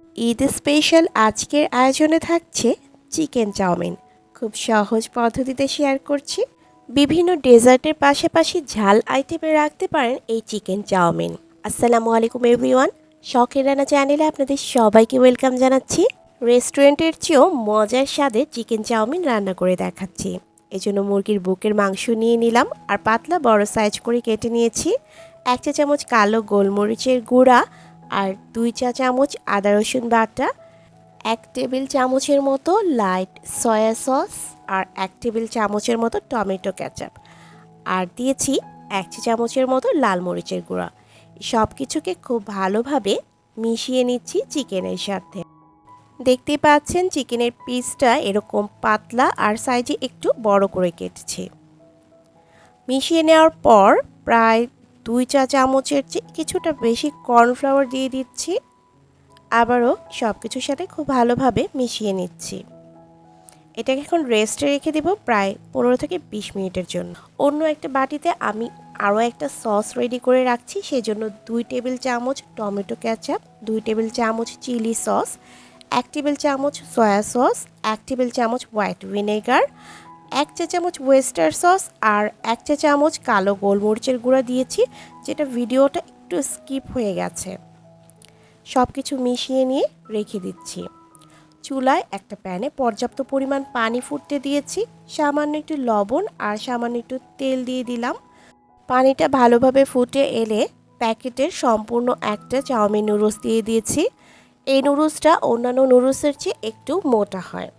Eid special আজকের আয়োজনে থাকছে চিকেন চাউমিন। খুব সহজ পদ্ধতিতে শেয়ার করছি। বিভিন্ন ডেজার্টের পাশাপাশি ঝাল আইটেমে রাখতে পারেন এই চিকেন চাউমিন। আসসালামু আলাইকুম এভরিওয়ান, শখের রান্না চ্যানেলে আপনাদের সবাইকে ওয়েলকাম জানাচ্ছি। রেস্টুরেন্টের চেয়েও মজার স্বাদে চিকেন চাউমিন রান্না করে দেখাচ্ছি। এজন্য মুরগির বুকের মাংস নিয়ে নিলাম আর পাতলা বড় সাইজ করে কেটে নিয়েছি। 1 চা চামচ কালো গোলমরিচের গুঁড়া আর 2 চা চামচ আদা রসুন বাটা, 1 টেবিল চামচের মতো লাইট সয়া সস আর 1 টেবিল চামচের মতো টমেটো কেচাপ, আর দিয়েছি 1 চা চামচের মতো লাল মরিচের গুঁড়া। সব কিছুকে খুব ভালোভাবে মিশিয়ে নিচ্ছি চিকেনের সাথে। দেখতেই পাচ্ছেন চিকেনের পিসটা এরকম পাতলা আর সাইজে একটু বড় করে কেটেছি। মিশিয়ে নেওয়ার পর প্রায় 2 চা চামচের চেয়ে কিছুটা বেশি কর্নফ্লাওয়ার দিয়ে দিচ্ছি। আবারও সব কিছুর সাথে খুব ভালোভাবে মিশিয়ে নিচ্ছি। এটাকে এখন রেস্টে রেখে দেব প্রায় 15 থেকে 20 মিনিটের জন্য। অন্য একটা বাটিতে আমি আরও একটা সস রেডি করে রাখছি। সেজন্য 2 টেবিল চামচ টমেটো কেচাপ, 2 টেবিল চামচ চিলি সস, 1 টেবিল চামচ সয়া সস, 1 টেবিল চামচ হোয়াইট ভিনেগার, 1 চা চামচ ওয়েস্টার সস আর 1 চা চামচ কালো গোলমরিচের গুঁড়া দিয়েছি, যেটা ভিডিওটা একটু স্কিপ হয়ে গেছে। সব কিছু মিশিয়ে নিয়ে রেখে দিচ্ছি। চুলায় একটা প্যানে পর্যাপ্ত পরিমাণ পানি ফুটতে দিয়েছি। সামান্য একটু লবণ আর সামান্য একটু তেল দিয়ে দিলাম। পানিটা ভালোভাবে ফুটে এলে প্যাকেটের সম্পূর্ণ একটা চাউমিন নুডলস দিয়ে দিয়েছি। এই নুডলসটা অন্যান্য নুডলসের চেয়ে একটু মোটা হয়।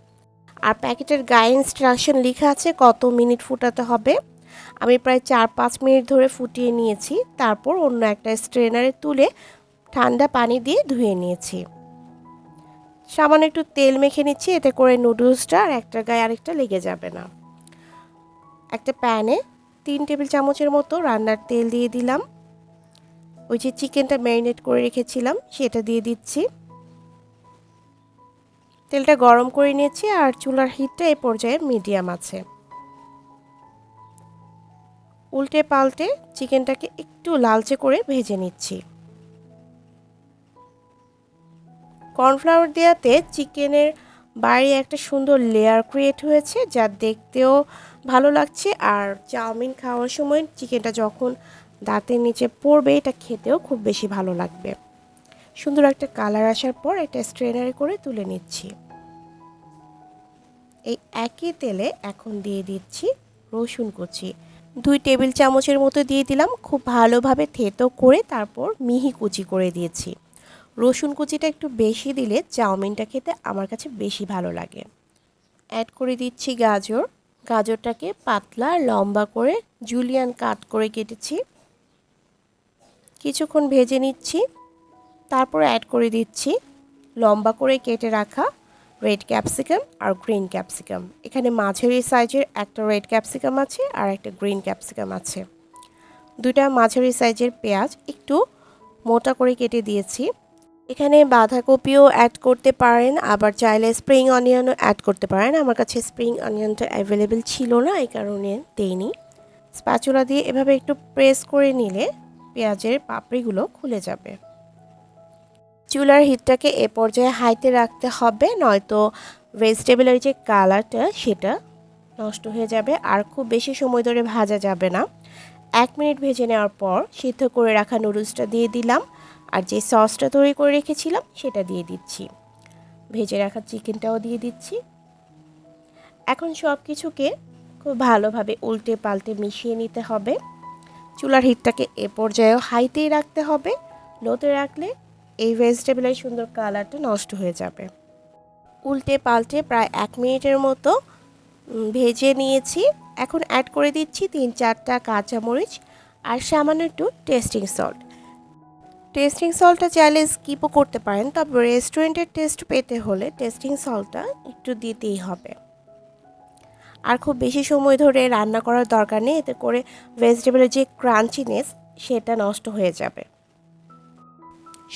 আর প্যাকেটের গায়ে ইনস্ট্রাকশন লেখা আছে কত মিনিট ফুটাতে হবে। আমি প্রায় 4-5 মিনিট ধরে ফুটিয়ে নিয়েছি। তারপর অন্য একটা স্ট্রেনারে তুলে ঠান্ডা পানি দিয়ে ধুয়ে নিয়েছি। সামান্য একটু তেল মেখে নিচ্ছি, এতে করে নুডলসটা আর একটা গায়ে আরেকটা লেগে যাবে না। একটা প্যানে 3 টেবিল চামচের মতো রান্নার তেল দিয়ে দিলাম। ওই যে চিকেনটা ম্যারিনেট করে রেখেছিলাম সেটা দিয়ে দিচ্ছি। তেলটা গরম করে নিয়েছি আর চুলার হিটটা এই পর্যায়ে মিডিয়াম আছে। উল্টে পাল্টে চিকেনটাকে একটু লালচে করে ভেজে নিচ্ছি। কর্নফ্লাওয়ার দেওয়াতে চিকেনের বাইরে একটা সুন্দর লেয়ার ক্রিয়েট হয়েছে, যা দেখতেও ভালো লাগছে। আর চাউমিন খাওয়ার সময় চিকেনটা যখন দাঁতের নিচে পড়বে, এটা খেতেও খুব বেশি ভালো লাগবে। সুন্দর একটা কালার আসার পর একটা স্ট্রেনারে করে তুলে নিচ্ছি। এই একই তেলে এখন দিয়ে দিচ্ছি রসুন কুচি। 2 টেবিল চামচের মতো দিয়ে দিলাম। খুব ভালোভাবে থেতো করে তারপর মিহি কুচি করে দিয়েছি। রসুন কুচিটা একটু বেশি দিলে চাউমিনটা খেতে আমার কাছে বেশি ভালো লাগে। অ্যাড করে দিচ্ছি গাজর। গাজরটাকে পাতলা লম্বা করে জুলিয়ান কাট করে কেটেছি। কিছুক্ষণ ভেজে নিচ্ছি। তারপর অ্যাড করে দিচ্ছি লম্বা করে কেটে রাখা রেড ক্যাপসিকাম আর গ্রিন ক্যাপসিকাম। এখানে মাঝারি সাইজের একটা রেড ক্যাপসিকাম আছে আর একটা গ্রিন ক্যাপসিকাম আছে। দুটা মাঝারি সাইজের পেঁয়াজ একটু মোটা করে কেটে দিয়েছি। এখানে বাঁধাকপিও অ্যাড করতে পারেন, আবার চাইলে স্প্রিং অনিয়নও অ্যাড করতে পারেন। আমার কাছে স্প্রিং অনিয়নটা অ্যাভেলেবেল ছিল না, এই কারণে দেইনি। স্প্যাচুলা দিয়ে এভাবে একটু প্রেস করে নিলে পেঁয়াজের পাপড়িগুলো খুলে যাবে। চুলার হিটটাকে এ পর্যায়ে হাইতে রাখতে হবে, নয়তো ভেজিটেবলের যে কালারটা সেটা নষ্ট হয়ে যাবে আর খুব বেশি সময় ধরে ভাজা যাবে না। 1 মিনিট ভেজে নেওয়ার পর সিদ্ধ করে রাখা নুডলসটা দিয়ে দিলাম আর যে সসটা তৈরি করে রেখেছিলাম সেটা দিয়ে দিচ্ছি। ভেজে রাখা চিকেনটাও দিয়ে দিচ্ছি। এখন সব কিছুকে খুব ভালোভাবে উল্টে পাল্টে মিশিয়ে নিতে হবে। চুলার হিটটাকে এ পর্যায়েও হাইতেই রাখতে হবে, লোতে রাখলে এই ভেজিটেবলের সুন্দর কালারটা নষ্ট হয়ে যাবে। উল্টে পাল্টে প্রায় 1 মিনিটের মতো ভেজে নিয়েছি। এখন অ্যাড করে দিচ্ছি 3-4টা কাঁচামরিচ আর সামান্য একটু টেস্টিং সল্ট। টেস্টিং সল্টটা চাইলে স্কিপও করতে পারেন, তবে রেস্টুরেন্টের টেস্ট পেতে হলে টেস্টিং সল্টটা একটু দিতেই হবে। আর খুব বেশি সময় ধরে রান্না করার দরকার নেই, এতে করে ভেজিটেবলের যে ক্রাঞ্চিনেস সেটা নষ্ট হয়ে যাবে।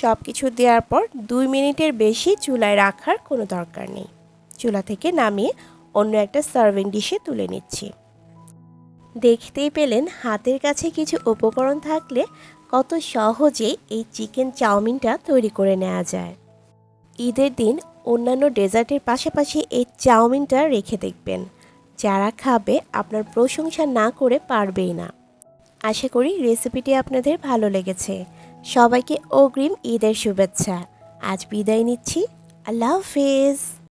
সব কিছু দেওয়ার পর 2 মিনিটের বেশি চুলায় রাখার কোনো দরকার নেই। চুলা থেকে নামিয়ে অন্য একটা সার্ভিং ডিশে তুলে নিচ্ছি। দেখতেই পেলেন হাতের কাছে কিছু উপকরণ থাকলে কত সহজে এই চিকেন চাউমিনটা তৈরি করে নেওয়া যায়। ঈদের দিন অন্যান্য ডেজার্টের পাশাপাশি এই চাউমিনটা রেখে দেখবেন, যারা খাবে আপনার প্রশংসা না করে পারবেই না। আশা করি রেসিপিটি আপনাদের ভালো লেগেছে। সবাইকে অগ্রিম ঈদের শুভেচ্ছা। আজ বিদায় নিচ্ছি। আল্লাহ হাফেজ।